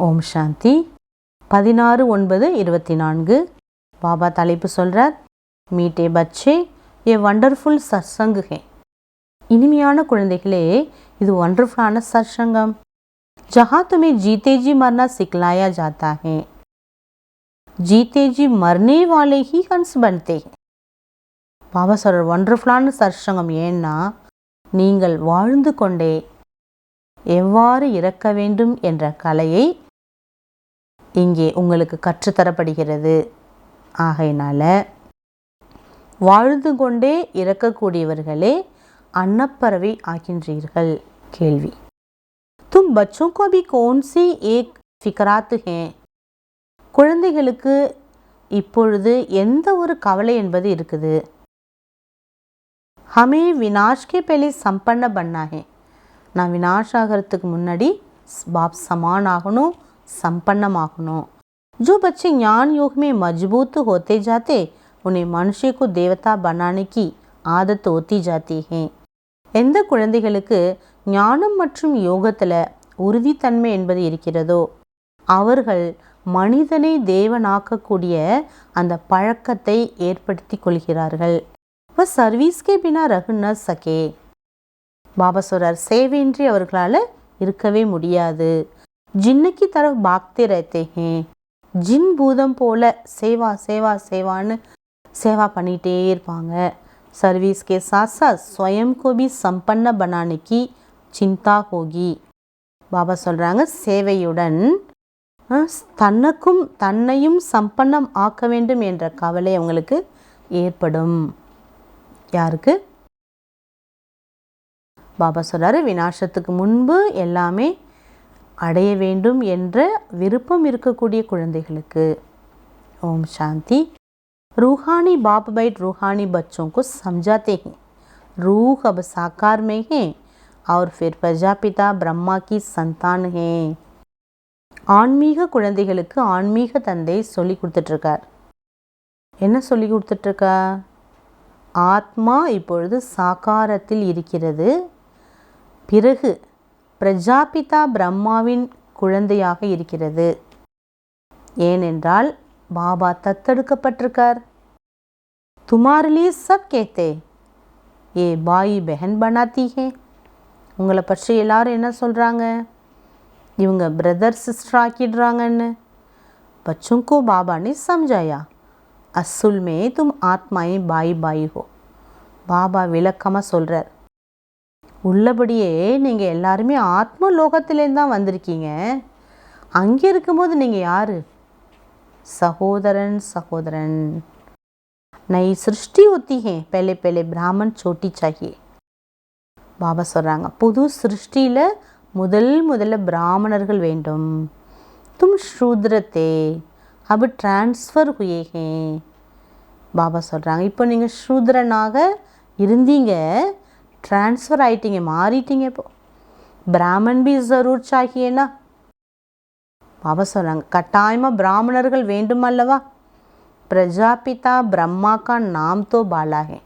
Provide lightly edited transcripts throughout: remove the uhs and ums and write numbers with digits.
ஓம் சாந்தி 16/9/24 பாபா தலைப்பு சொல்கிறார், மீட்டே பச்சே ஏ வண்டர்ஃபுல் சத்சங்கு ஹே. இனிமையான குழந்தைகளே, இது வண்டர்ஃபுல்லான சத்சங்கம். ஜஹா துமே ஜீதேஜி மர்னா சிக்லாயா ஜாத்தா ஹே. ஜீதேஜி மர்னே வாலே ஹி ஹன்ஸ் பன்தே. பாபா சொல்கிற வண்டர்ஃபுல்லான சத்சங்கம். ஏன்னா நீங்கள் வாழ்ந்து கொண்டே எவ்வாறு இறக்க வேண்டும் என்ற கலையை இங்கே உங்களுக்கு கற்றுத்தரப்படுகிறது. ஆகையினால வாழ்ந்து கொண்டே இறக்கக்கூடியவர்களே அன்னப்பறவை ஆகின்றீர்கள். கேள்வி, தும் பச்சோं को भी कौन सी एक फिकरात है. குழந்தைகளுக்கு இப்பொழுது எந்த ஒரு கவலை என்பது இருக்குது. हमें विनाश के पहले संपन्न बनना है. நான் வினாஷ் ஆகிறதுக்கு முன்னாடி பாப் சமான் ஆகணும், संपन्नमागनो. जो बच्चे ज्ञान योग में मजबूत होते जाते उन्हें मनुष्य को देवता बनाने की आदत होती जाती है. எந்த குழந்தைகளுக்கு ஞானம் மற்றும் யோகத்தில் உறுதித்தன்மை என்பது இருக்கிறதோ அவர்கள் மனிதனை தேவனாக்கக்கூடிய அந்த பழக்கத்தை ஏற்படுத்தி கொள்கிறார்கள். வ சர்வீஸ்கே பினா ரகு ந சகே. பாபா சொல்றார், சேவையின்றி அவர்களால் இருக்கவே முடியாது. ஜின்னுக்கு தரफ भागते रहते हैं. ஜின் பூதம் போல சேவா சேவா சேவான்னு சேவா பண்ணிகிட்டே இருப்பாங்க. சர்வீஸ் के साथ साथ स्वयं को भी संपन्न बनाने की चिंता होगी. பாபா சொல்கிறாங்க, சேவையுடன் தன்னையும் சம்பன்னம் ஆக்க வேண்டும் என்ற கவலை அவங்களுக்கு ஏற்படும். யாருக்கு? பாபா சொல்கிறாரு, விநாசத்துக்கு முன்பு எல்லாமே அடைய வேண்டும் என்ற விருப்பம் இருக்கக்கூடிய குழந்தைகளுக்கு. ஓம் சாந்தி. रूहानी बाप बैठ रूहानी बच्चों को समझाते हैं. रूह अब साकार में है और फिर प्रजापिता ब्रह्मा की संतान है. ஆன்மீக குழந்தைகளுக்கு ஆன்மீக தந்தை சொல்லி கொடுத்துட்ருக்கார். என்ன சொல்லி கொடுத்துட்ருக்கா? ஆத்மா இப்பொழுது சாக்காரத்தில் இருக்கிறது. பிறகு பிரஜாபிதா பிரம்மாவின் குழந்தையாக இருக்கிறது. ஏனென்றால் பாபா தத்தெடுக்கப்பட்டிருக்கார். துமாரிலே சப் கேத்தே ஏ பாய் பெஹன் பனாத்தி ஹே. உங்களை பற்றி எல்லாரும் என்ன சொல்கிறாங்க? இவங்க பிரதர் சிஸ்டர் ஆக்கிடுறாங்கன்னு. பச்சுங்கோ பாபா ने समझाया அசுல் மே தும் ஆத்மாயே பாய் பாய் ஹோ. பாபா விளக்கமாக சொல்கிறார், உள்ளபடியே நீங்கள் எல்லாருமே ஆத்ம லோகத்திலேருந்து தான் வந்திருக்கீங்க. அங்கே இருக்கும்போது நீங்கள் யார்? சகோதரன் சகோதரன். நை சிருஷ்டி होती है, पहले पहले ब्राह्मण छोटी चाहिए. பாபா சொல்கிறாங்க, புது சிருஷ்டியில் முதல்ல பிராமணர்கள் வேண்டும். தும் சூத்ரத்தே அப் டிரான்ஸ்ஃபர் हुए हैं. பாபா சொல்கிறாங்க, இப்போ நீங்கள் சூத்ரனாக இருந்தீங்க, ட்ரான்ஸ்ஃபர் ஆகிட்டீங்க, மாறிட்டீங்க. இப்போ பிராமன் பி ஜரூர் சாஹியேனா. பாபா சொல்கிறாங்க, கட்டாயமாக பிராமணர்கள் வேண்டும் அல்லவா? பிரஜாபிதா பிரம்மா கா நாம் தோ பாலா ஹே.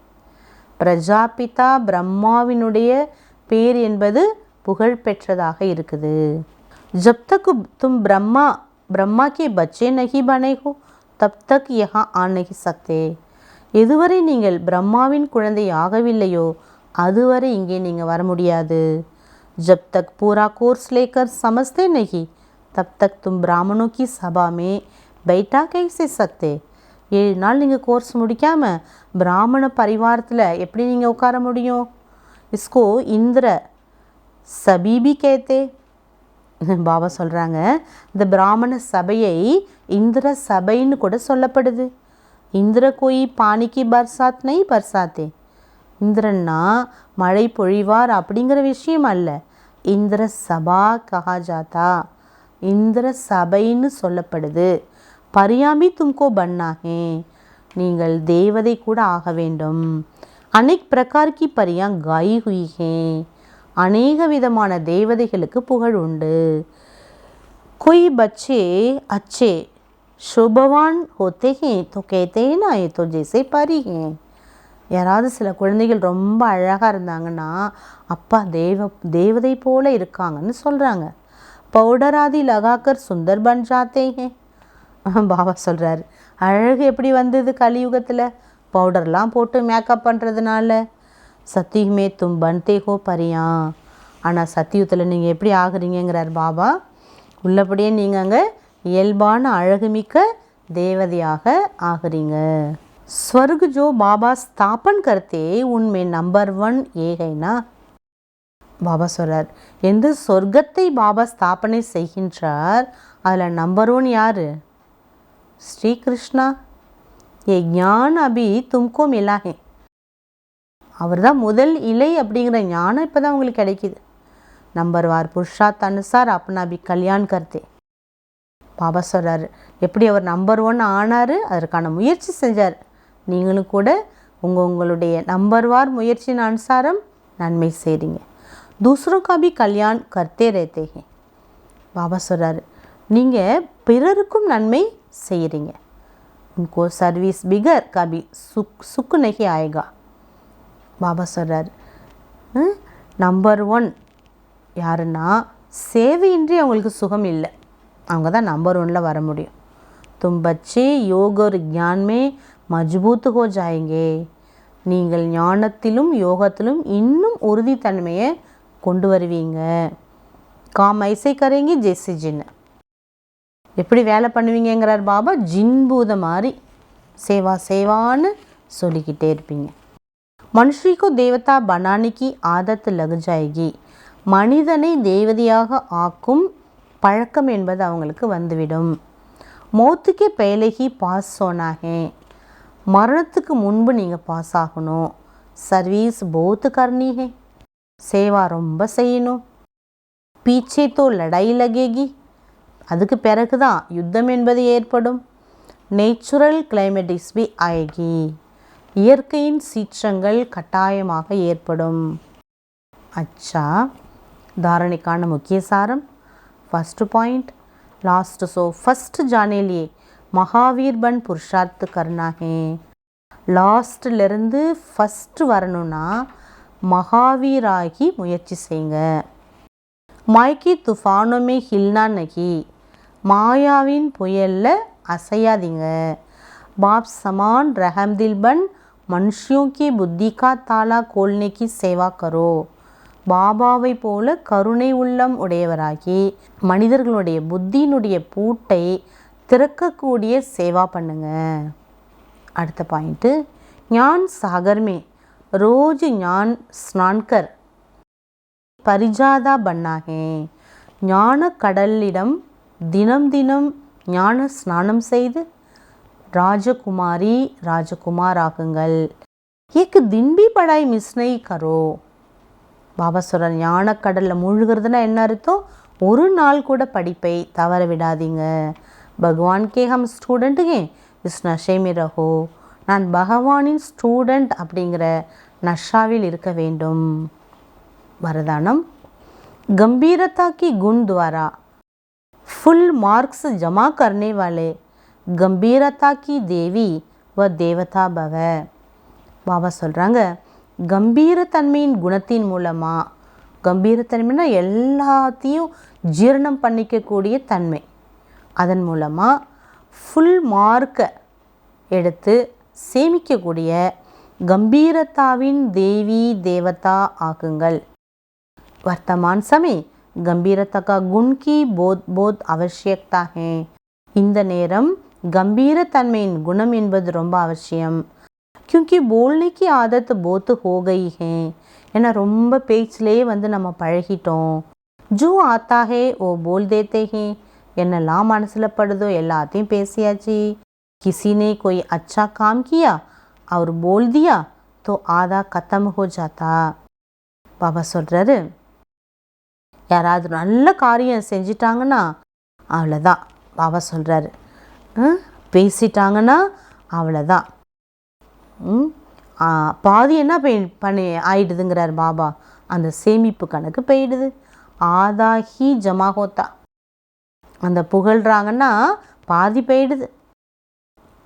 பிரஜாபிதா பிரம்மாவினுடைய பேர் என்பது புகழ் பெற்றதாக இருக்குது. ஜப் தக் தும் பிரம்மா கே பச்சே நஹி பனே ஹோ தப் தக் யஹா ஆ நஹி சக்தே. எதுவரை நீங்கள் பிரம்மாவின் குழந்தை ஆகவில்லையோ அதுவரை இங்கே நீங்கள் வர முடியாது. ஜப் தக் பூரா கோர்ஸ் லேக்கர் சமஸ்தே நஹி தப் தக் தும் பிராமணோ கி சபா மே பைட்டா கைசே சக்தே. 7 நாள் நீங்கள் கோர்ஸ் முடிக்காமல் பிராமண பரிவாரத்தில் எப்படி நீங்கள் உட்கார முடியும்? இஸ்கோ இந்திர சபீபி கேத்தே. பாபா சொல்கிறாங்க, இந்த பிராமண சபையை இந்திர சபைன்னு கூட சொல்லப்படுது. இந்திர கோயி பானிக்கு பர்சாத் நை பர்சாத்தே. இந்திரன்னா மழை பொழிவார் அப்படிங்கிற விஷயம் அல்ல. இந்திர சபா கஹா ஜாத்தா, இந்திர சபைன்னு சொல்லப்படுது. பரியாமி தும்கோ பன்னா ஹே, நீங்கள் தேவதை கூட ஆக வேண்டும். அநேக் பிரகார் கி பரியா காய் ஹுய் ஹே, அநேக விதமான தேவதைகளுக்கு புகழ் உண்டு. कोई बच्चे अच्छे शोभवान होते हैं तो कहते हैं ना ये तो जैसे परी हैं. யாராவது சில குழந்தைகள் ரொம்ப அழகாக இருந்தாங்கன்னா அப்பா தேவதை போல இருக்காங்கன்னு சொல்கிறாங்க. பவுடர் ஆதி லகாக்கர் சுந்தர் பன் ஜாத்தே ஹே. பாபா சொல்கிறாரு, அழகு எப்படி வந்தது கலியுகத்தில்? பவுடர்லாம் போட்டு மேக்கப் பண்ணுறதுனால. சத்தியுமே தும் பன்தே ஹோ பரியா. ஆனால் சத்தியுகத்தில் நீங்கள் எப்படி ஆகுறீங்கிறார் பாபா. உள்ளபடியே நீங்கள் அங்கே இயல்பான அழகுமிக்க தேவதையாக ஆகுறீங்க. ஸ்வர்க் ஜோ பாபா ஸ்தாபன் கர்த்தே உண்மை நம்பர் 1 ஏகைனா. பாபா சொல்கிறார், எந்த சொர்க்கத்தை பாபா ஸ்தாபனை செய்கின்றார் அதில் நம்பர் 1 யார்? ஸ்ரீகிருஷ்ணா. ஏ ஞான் அபி தும்கோ மிலாஹே. அவர் தான் முதல் இலை அப்படிங்கிற ஞானம் இப்போ தான் உங்களுக்கு கிடைக்கிது. நம்பர் வார் புருஷார்த் அனுசார் அப்னா அபி கல்யாண் கர்த்தே. பாபா சொல்கிறார், எப்படி அவர் நம்பர் 1 ஆனார், அதற்கான முயற்சி செஞ்சார். நீங்களும் கூட உங்களுடைய நம்பர் வார் முயற்சியின் அனுசாரம் நன்மை செய்கிறீங்க. தூசரோं का भी कल्याण करते रहते हैं. பாபா சொல்கிறாரு, நீங்கள் பிறருக்கும் நன்மை செய்கிறீங்க. உनको சர்வீஸ் பிகர் கபி சுக்கு நகி ஆயேகா. பாபா சொல்கிறார், நம்பர் 1 யாருன்னா சேவையின்றி அவங்களுக்கு சுகம் இல்லை. அவங்க தான் நம்பர் 1ல் வர முடியும். தும் பச்சே யோக ஒரு ஞான்மே மஜ்பூத் ஹோ ஜாயேங்கே. நீங்கள் ஞானத்திலும் யோகத்திலும் இன்னும் உறுதித்தன்மையை கொண்டு வருவீங்க. காம் ஐசை கரேங்கி ஜெய்சி ஜின்னு. எப்படி வேலை பண்ணுவீங்கிறார் பாபா? ஜின்பூத மாதிரி சேவா சேவான்னு சொல்லிக்கிட்டே இருப்பீங்க. மனுஷிக்கு தேவதா பனானிக்கு ஆதத்து லகு ஜாயேகி. மனிதனை தேவதையாக ஆக்கும் பழக்கம் என்பது அவங்களுக்கு வந்துவிடும். மௌத்துக்கு பேலகி பாஸ் சோனாகே. மரணத்துக்கு முன்பு நீங்கள் பாஸ் ஆகணும். சர்வீஸ் பௌத் கர்னி ஹே. சேவா ரொம்ப செய்யணும். பீச்சே தோ லடாய் லகேகி. அதுக்கு பிறகு தான் யுத்தம் என்பது ஏற்படும். நேச்சுரல் கிளைமேட்டிக்ஸ் பி ஆயேகி. இயற்கையின் சீற்றங்கள் கட்டாயமாக ஏற்படும். அச்சா, தாரணைக்கான முக்கிய சாரம். First point last. So first जाने लिए महावीर बन पुरुषार्थ करना है. லாஸ்ட்லேருந்து ஃபஸ்ட்டு வரணும்னா மகாவீராகி முயற்சி செய்யுங்க. மாய்க்கு துஃபானோமே ஹில்னா நகி. மாயாவின் புயலில் அசையாதீங்க. பாப் சமான் ரஹம்தில் பன் மனுஷியோं की बुद्धि का ताला खोलने की सेवा करो. பாபாவை போல கருணை உள்ளம் உடையவராகி மனிதர்களுடைய புத்தியினுடைய பூட்டை திறக்கக்கூடிய சேவா பண்ணுங்க. அடுத்த பாயிண்ட்டு, ஞான் சாகர்மே ரோஜ் ஞான் ஸ்நான்கர் பரிஜாதா பண்ணாகே. ஞான கடலிடம் தினம் தினம் ஞான ஸ்நானம் செய்து ராஜகுமாரி ராஜகுமார் ஆகுங்கள். ஏக்கு தின்பி படாய் மிஸ்னை கரோ. பாபா சொல்கிற ஞானக்கடலில் மூழ்கிறதுனா என்ன அர்த்தம்? ஒரு நாள் கூட படிப்பை தவற விடாதீங்க. பகவான் கே ஹம் ஸ்டூடெண்ட் ஹே இஸ் நஷே மே ரஹோ. நான் பகவானின் ஸ்டூடெண்ட் அப்படிங்கிற நஷாவில் இருக்க வேண்டும். வரதானம், गंभीरता की गुण द्वारा फुल मार्क्स जमा करने वाले गंभीरता की देवी व देवता भव. பாபா சொல்கிறாங்க, கம்பீரத்தன்மையின் குணத்தின் மூலமாக, கம்பீரத்தன்மைனா எல்லாத்தையும் ஜீரணம் பண்ணிக்கக்கூடிய தன்மை, அதன் மூலமாக ஃபுல் மார்க்கை எடுத்து சேமிக்கக்கூடிய கம்பீரத்தாவின் தேவி தேவதா ஆகுங்கள். वर्तमान समय गंभीरता का गुण की बहुत बहुत आवश्यकता है. இந்த நேரம் கம்பீரத்தன்மையின் குணம் என்பது ரொம்ப அவசியம். क्योंकि बोलने की आदत बहुत हो गई है. ஏன்னா ரொம்ப பேச்சிலே நம்ம பழகிட்டோம். जो आता है वो बोल देते हैं. என்னெல்லாம் மனசில் படுதோ எல்லாத்தையும் பேசியாச்சு. किसी ने कोई अच्छा काम किया और बोल दिया तो आधा खत्म हो जाता. பாபா சொல்கிறாரு, யாராவது நல்ல காரியம் செஞ்சிட்டாங்கன்னா அவ்வளோதான். பாபா சொல்கிறாரு, பேசிட்டாங்கன்னா அவ்வளோதான். பாதி என்ன பண்ணி ஆயிடுதுங்கிறார் பாபா. அந்த சேமிப்பு கணக்கு போயிடுது. ஆதா ஹி ஜமா ஹோத்தா. அந்த புகழ்கிறாங்கன்னா பாதி போயிடுது.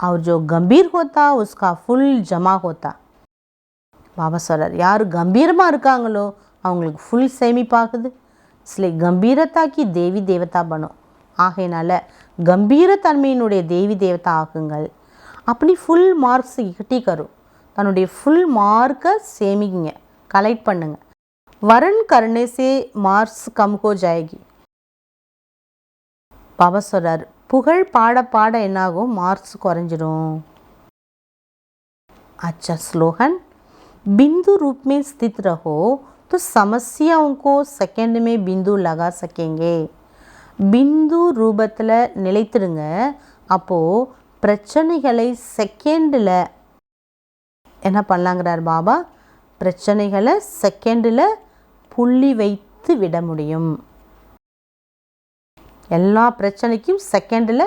அவர் ஜோ கம்பீர் ஹோத்தா உஸ்கா ஃபுல் ஜமா ஹோத்தா. பாபா சொல்கிறார், யார் கம்பீரமாக இருக்காங்களோ அவங்களுக்கு ஃபுல் சேமிப்பாகுது. इसलिए गंभीरता की देवी देवता बनो. ஆகையினால கம்பீரத்தன்மையினுடைய தேவி தேவதா ஆகுங்கள். अपनी फुल मार्क्स इकट्ठी करो. தன்னுடைய ஃபுல் மார்க்கை சேமிங்க, கலெக்ட் பண்ணுங்க. वरण करने से मार्क्स कम हो जाएगी. பாபா சொல்றார், புகழ் பாட பாட என்னாகும், மார்க்ஸ் குறைஞ்சிடும். अच्छा स्लोगन, बिंदु रूप में स्थित रहो तो समस्याओं को सेकंड में बिंदु लगा सकेंगे. பிந்து ரூபத்தில் நிலைத்திருங்க. அப்போது பிரச்சனைகளை செகண்டில் என்ன பண்ணலாங்கிறார் பாபா, பிரச்சனைகளை செகண்டில் புள்ளி வைத்து விட முடியும். எல்லா பிரச்சனைக்கும் செகண்டில்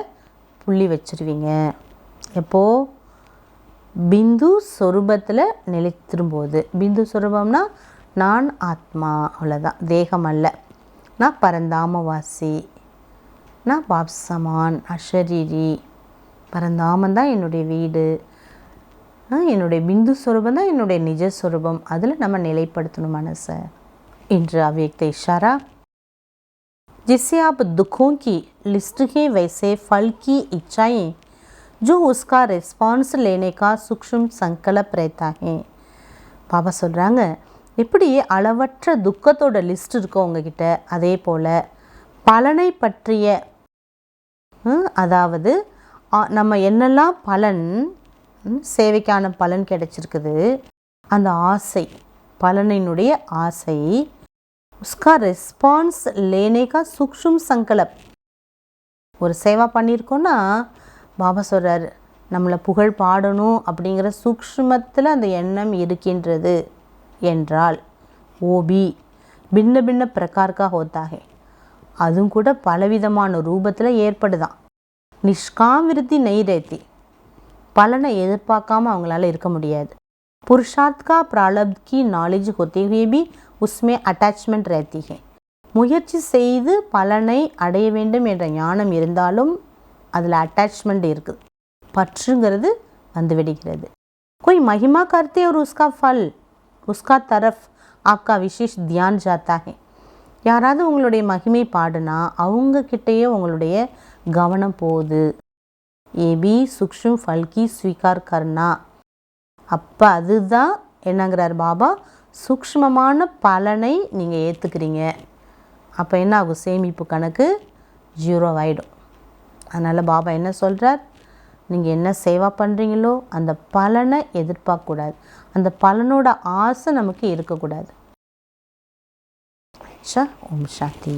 புள்ளி வச்சிருவீங்க. எப்போது பிந்து சொரூபத்தில் நிலைத்திரும்போது. பிந்து சொரூபம்னா நான் ஆத்மா, அவ்வளோதான், தேகம் அல்ல. நான் பரந்தாமவாசி, நான் பாப்சமான் அஷரீரி. பரந்தாமன் தான் என்னுடைய வீடு, என்னுடைய பிந்து சொரூபம் தான் என்னுடைய நிஜ சொரூபம். அதில் நம்ம நிலைப்படுத்தணும் மனசை. இன்று அவ்யக்த இஷாரா, जिससे आप दुखों की लिस्ट है वैसे फल की इच्छाएं जो उसका रिस्पांस लेने का सूक्ष्म संकल्प रहता है. பாபா சொல்கிறாங்க, எப்படி அளவற்ற துக்கத்தோட லிஸ்ட் இருக்கோ உங்ககிட்ட, அதே போல் பலனை பற்றிய, அதாவது நம்ம என்னெல்லாம் பலன், சேவைக்கான பலன் கிடைச்சிருக்குது, அந்த ஆசை, பலனினுடைய ஆசை, उसका ரெஸ்பான்ஸ் लेने का सूक्ष्म संकल्प. ஒரு சேவா பண்ணியிருக்கோன்னா பாபா சொல்கிறார், நம்மளை புகழ் பாடணும் அப்படிங்கிற சூக்ஷ்மத்தில் அந்த எண்ணம் இருக்கின்றது என்றால் ஓபி பின்ன பின்ன பிரகார்க்கா ஹோத்தாகே, அதுவும் கூட பலவிதமான ரூபத்தில் ஏற்படுதான். நிஷ்காம் விருத்தி நெய் ரேத்தி, பலனை எதிர்பார்க்காம அவங்களால இருக்க முடியாது. पुरुषार्थ का प्रारब्ध की नॉलेज होते हुए भी उसमें अटैचमेंट रहती है. முயற்சி செய்து பலனை அடைய வேண்டும் என்ற ஞானம் இருந்தாலும் அதில் அட்டாச்மெண்ட் இருக்குது, பற்றுங்கிறது வந்து விடுகிறது. कोई महिमा करते और उसका फल उसका तरफ आपका विशेष ध्यान जाता है. யாராவது உங்களுடைய மகிமை பாடுனா அவங்கக்கிட்டேயே உங்களுடைய கவனம் போகுது. ஏபி சூக்ஷ்ம ஃபல் கி ஸ்வீகார் கர்னா. அப்போ அதுதான் என்னங்கிறார் பாபா, சூக்ஷ்மமான பலனை நீங்கள் ஏற்றுக்கிறீங்க. அப்போ என்ன ஆகும், சேமிப்பு கணக்கு 0 ஆகிடும். அதனால் பாபா என்ன சொல்கிறார், நீங்கள் என்ன சேவா பண்ணுறீங்களோ அந்த பலனை எதிர்பார்க்கக்கூடாது, அந்த பலனோட ஆசை நமக்கு இருக்கக்கூடாது. ஓம் சாந்தி.